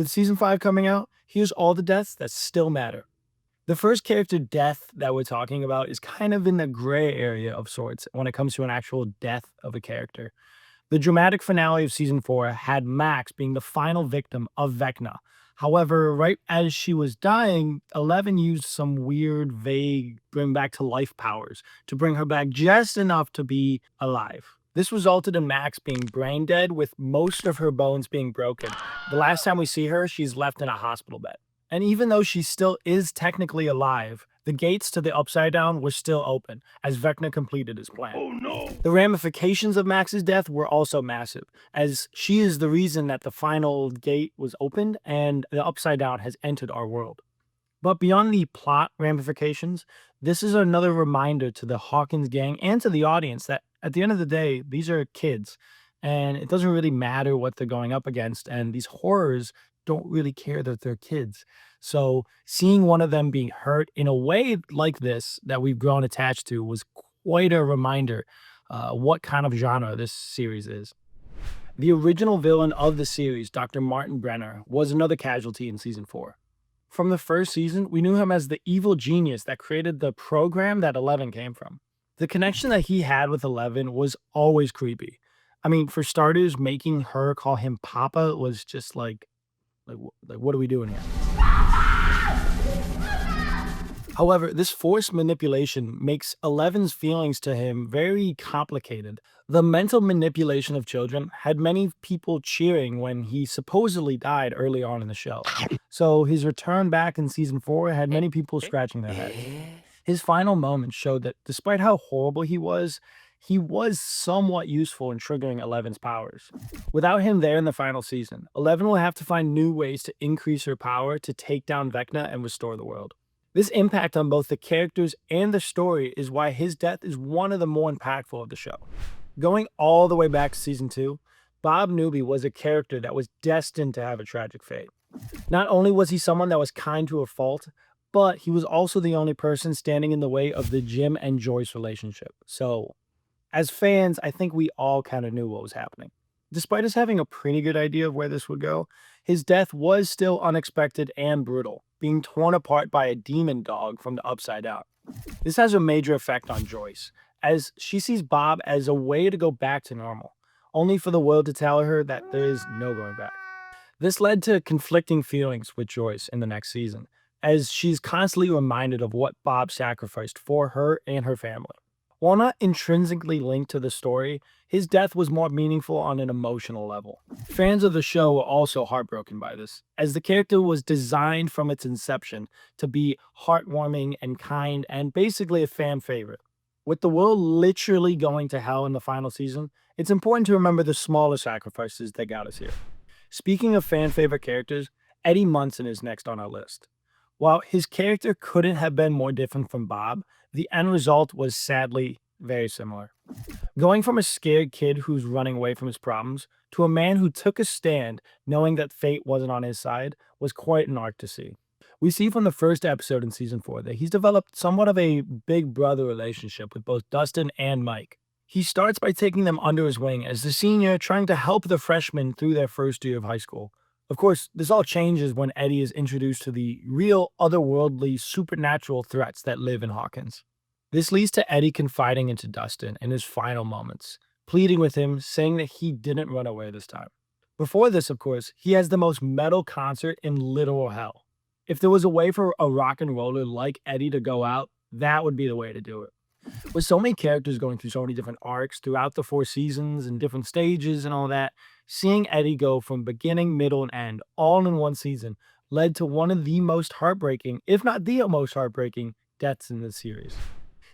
With season 5 coming out, here's all the deaths that still matter. The first character death that we're talking about is kind of in the gray area of sorts when it comes to an actual death of a character. The dramatic finale of season 4 had Max being the final victim of Vecna. However, right as she was dying, 11 used some weird, vague, bring back to life powers to bring her back just enough to be alive. This resulted in Max being brain dead with most of her bones being broken. The last time we see her, she's left in a hospital bed. And even though she still is technically alive, the gates to the Upside Down were still open as Vecna completed his plan. Oh no! The ramifications of Max's death were also massive, as she is the reason that the final gate was opened and the Upside Down has entered our world. But beyond the plot ramifications, this is another reminder to the Hawkins gang and to the audience that at the end of the day, these are kids, and it doesn't really matter what they're going up against, and these horrors don't really care that they're kids. So seeing one of them being hurt in a way like this that we've grown attached to was quite a reminder what kind of genre this series is. The original villain of the series, Dr. Martin Brener, was another casualty in season 4. From the first season, we knew him as the evil genius that created the program that 11 came from. The connection that he had with 11 was always creepy. I mean, for starters, making her call him Papa was just like what are we doing here? However, this forced manipulation makes 11's feelings to him very complicated. The mental manipulation of children had many people cheering when he supposedly died early on in the show. So his return back in season 4 had many people scratching their heads. His final moments showed that despite how horrible he was somewhat useful in triggering 11's powers. Without him there in the final season, 11 will have to find new ways to increase her power to take down Vecna and restore the world. This impact on both the characters and the story is why his death is one of the more impactful of the show. Going all the way back to season 2, Bob Newbie was a character that was destined to have a tragic fate. Not only was he someone that was kind to a fault, but he was also the only person standing in the way of the Jim and Joyce relationship. So, as fans, I think we all kind of knew what was happening. Despite us having a pretty good idea of where this would go, his death was still unexpected and brutal, being torn apart by a demon dog from the Upside Down. This has a major effect on Joyce, as she sees Bob as a way to go back to normal, only for the world to tell her that there is no going back. This led to conflicting feelings with Joyce in the next season, as she's constantly reminded of what Bob sacrificed for her and her family. While not intrinsically linked to the story, his death was more meaningful on an emotional level. Fans of the show were also heartbroken by this, as the character was designed from its inception to be heartwarming and kind and basically a fan favorite. With the world literally going to hell in the final season, it's important to remember the smaller sacrifices that got us here. Speaking of fan favorite characters, Eddie Munson is next on our list. While his character couldn't have been more different from Bob, the end result was sadly very similar. Going from a scared kid who's running away from his problems to a man who took a stand knowing that fate wasn't on his side was quite an arc to see. We see from the first episode in season 4 that he's developed somewhat of a big brother relationship with both Dustin and Mike. He starts by taking them under his wing as the senior, trying to help the freshmen through their first year of high school. Of course, this all changes when Eddie is introduced to the real, otherworldly, supernatural threats that live in Hawkins. This leads to Eddie confiding into Dustin in his final moments, pleading with him, saying that he didn't run away this time. Before this, of course, he has the most metal concert in literal hell. If there was a way for a rock and roller like Eddie to go out, that would be the way to do it. With so many characters going through so many different arcs throughout the 4 seasons and different stages and all that, seeing Eddie go from beginning, middle, and end all in one season led to one of the most heartbreaking, if not the most heartbreaking, deaths in the series.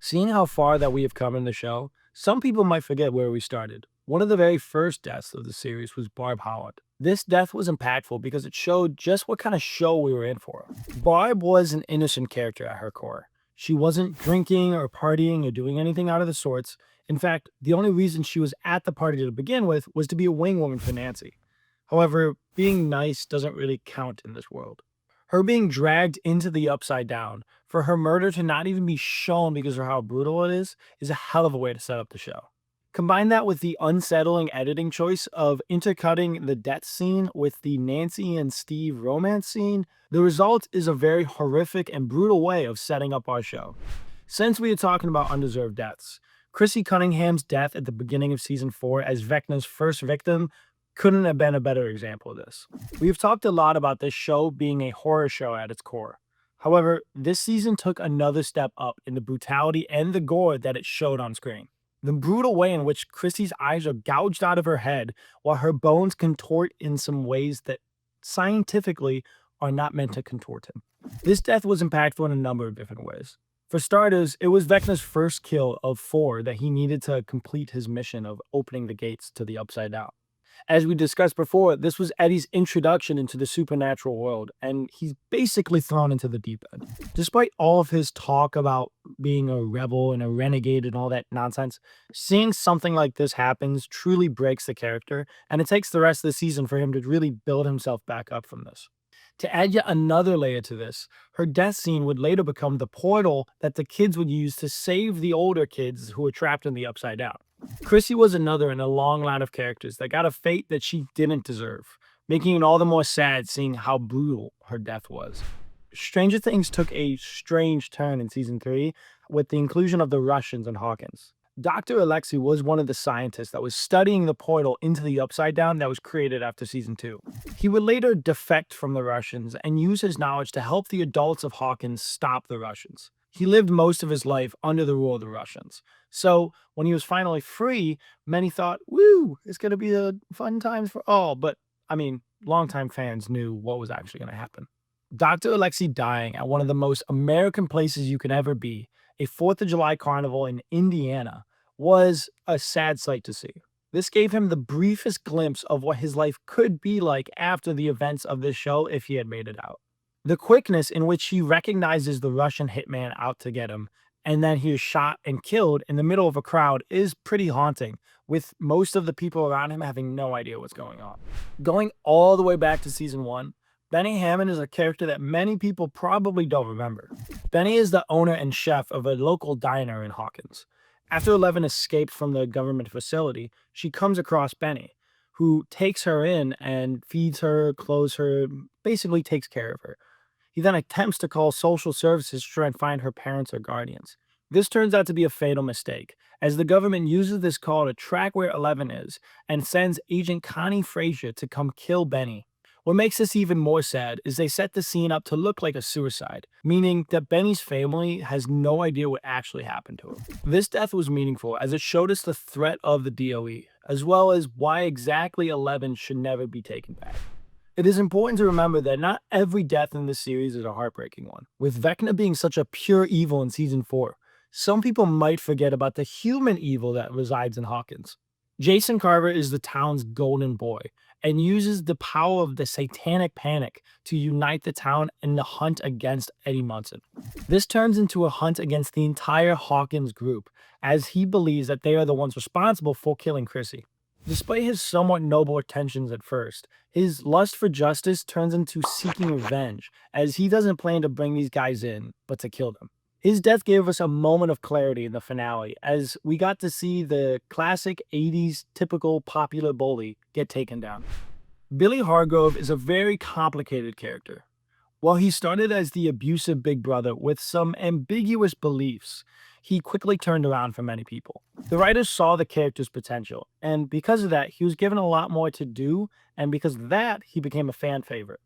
Seeing how far that we have come in the show, some people might forget where we started. One of the very first deaths of the series was Barb Holland. This death was impactful because it showed just what kind of show we were in for. Barb was an innocent character at her core. She wasn't drinking or partying or doing anything out of the sorts. In fact, the only reason she was at the party to begin with was to be a wing woman for Nancy. However, being nice doesn't really count in this world. Her being dragged into the Upside Down, for her murder to not even be shown because of how brutal it is a hell of a way to set up the show. Combine that with the unsettling editing choice of intercutting the death scene with the Nancy and Steve romance scene, the result is a very horrific and brutal way of setting up our show. Since we are talking about undeserved deaths, Chrissy Cunningham's death at the beginning of season 4 as Vecna's first victim couldn't have been a better example of this. We've talked a lot about this show being a horror show at its core. However, this season took another step up in the brutality and the gore that it showed on screen. The brutal way in which Chrissy's eyes are gouged out of her head while her bones contort in some ways that scientifically are not meant to contort him. This death was impactful in a number of different ways. For starters, it was Vecna's first kill of 4 that he needed to complete his mission of opening the gates to the Upside Down. As we discussed before, this was Eddie's introduction into the supernatural world, and he's basically thrown into the deep end. Despite all of his talk about being a rebel and a renegade and all that nonsense, seeing something like this happens truly breaks the character, and it takes the rest of the season for him to really build himself back up from this. To add yet another layer to this, her death scene would later become the portal that the kids would use to save the older kids who were trapped in the Upside Down. Chrissy was another in a long line of characters that got a fate that she didn't deserve, making it all the more sad seeing how brutal her death was. Stranger Things took a strange turn in season 3 with the inclusion of the Russians and Hawkins. Dr. Alexi was one of the scientists that was studying the portal into the Upside Down that was created after season 2. He would later defect from the Russians and use his knowledge to help the adults of Hawkins stop the Russians. He lived most of his life under the rule of the Russians. So when he was finally free, many thought, woo, it's going to be a fun time for all. But longtime fans knew what was actually going to happen. Dr. Alexi dying at one of the most American places you could ever be, a 4th of July carnival in Indiana, was a sad sight to see. This gave him the briefest glimpse of what his life could be like after the events of this show if he had made it out. The quickness in which he recognizes the Russian hitman out to get him, and then he is shot and killed in the middle of a crowd is pretty haunting, with most of the people around him having no idea what's going on. Going all the way back to season 1, Benny Hammond is a character that many people probably don't remember. Benny is the owner and chef of a local diner in Hawkins. After Eleven escaped from the government facility, she comes across Benny, who takes her in and feeds her, clothes her, basically takes care of her. He then attempts to call social services to try and find her parents or guardians. This turns out to be a fatal mistake, as the government uses this call to track where Eleven is and sends Agent Connie Frazier to come kill Benny. What makes this even more sad is they set the scene up to look like a suicide, meaning that Benny's family has no idea what actually happened to him. This death was meaningful as it showed us the threat of the DOE, as well as why exactly 11 should never be taken back. It is important to remember that not every death in this series is a heartbreaking one. With Vecna being such a pure evil in season 4, some people might forget about the human evil that resides in Hawkins. Jason Carver is the town's golden boy and uses the power of the satanic panic to unite the town in the hunt against Eddie Munson. This turns into a hunt against the entire Hawkins group, as he believes that they are the ones responsible for killing Chrissy. Despite his somewhat noble intentions at first, his lust for justice turns into seeking revenge, as he doesn't plan to bring these guys in, but to kill them. His death gave us a moment of clarity in the finale, as we got to see the classic 80s typical popular bully get taken down. Billy Hargrove is a very complicated character. While he started as the abusive big brother with some ambiguous beliefs, he quickly turned around for many people. The writers saw the character's potential, and because of that, he was given a lot more to do, and because of that, he became a fan favorite.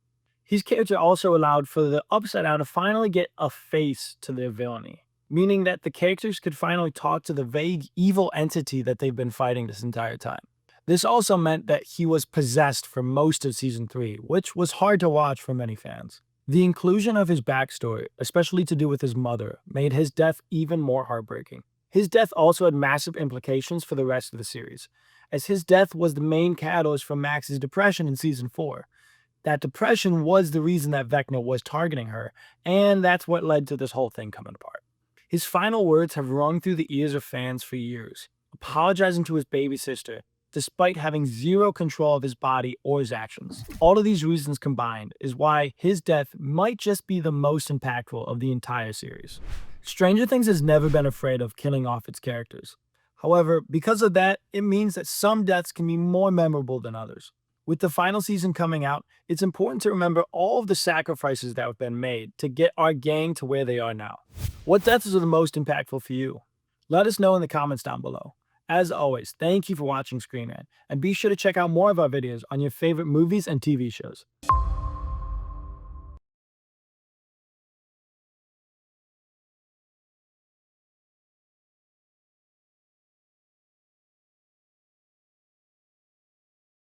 His character also allowed for the Upside Down to finally get a face to their villainy, meaning that the characters could finally talk to the vague evil entity that they've been fighting this entire time. This also meant that he was possessed for most of season 3, which was hard to watch for many fans. The inclusion of his backstory, especially to do with his mother, made his death even more heartbreaking. His death also had massive implications for the rest of the series, as his death was the main catalyst for Max's depression in season 4. That depression was the reason that Vecna was targeting her, and that's what led to this whole thing coming apart. His final words have rung through the ears of fans for years, apologizing to his baby sister, despite having zero control of his body or his actions. All of these reasons combined is why his death might just be the most impactful of the entire series. Stranger Things has never been afraid of killing off its characters. However, because of that, it means that some deaths can be more memorable than others. With the final season coming out, it's important to remember all of the sacrifices that have been made to get our gang to where they are now. What deaths are the most impactful for you? Let us know in the comments down below. As always, thank you for watching ScreenRant, and be sure to check out more of our videos on your favorite movies and TV shows.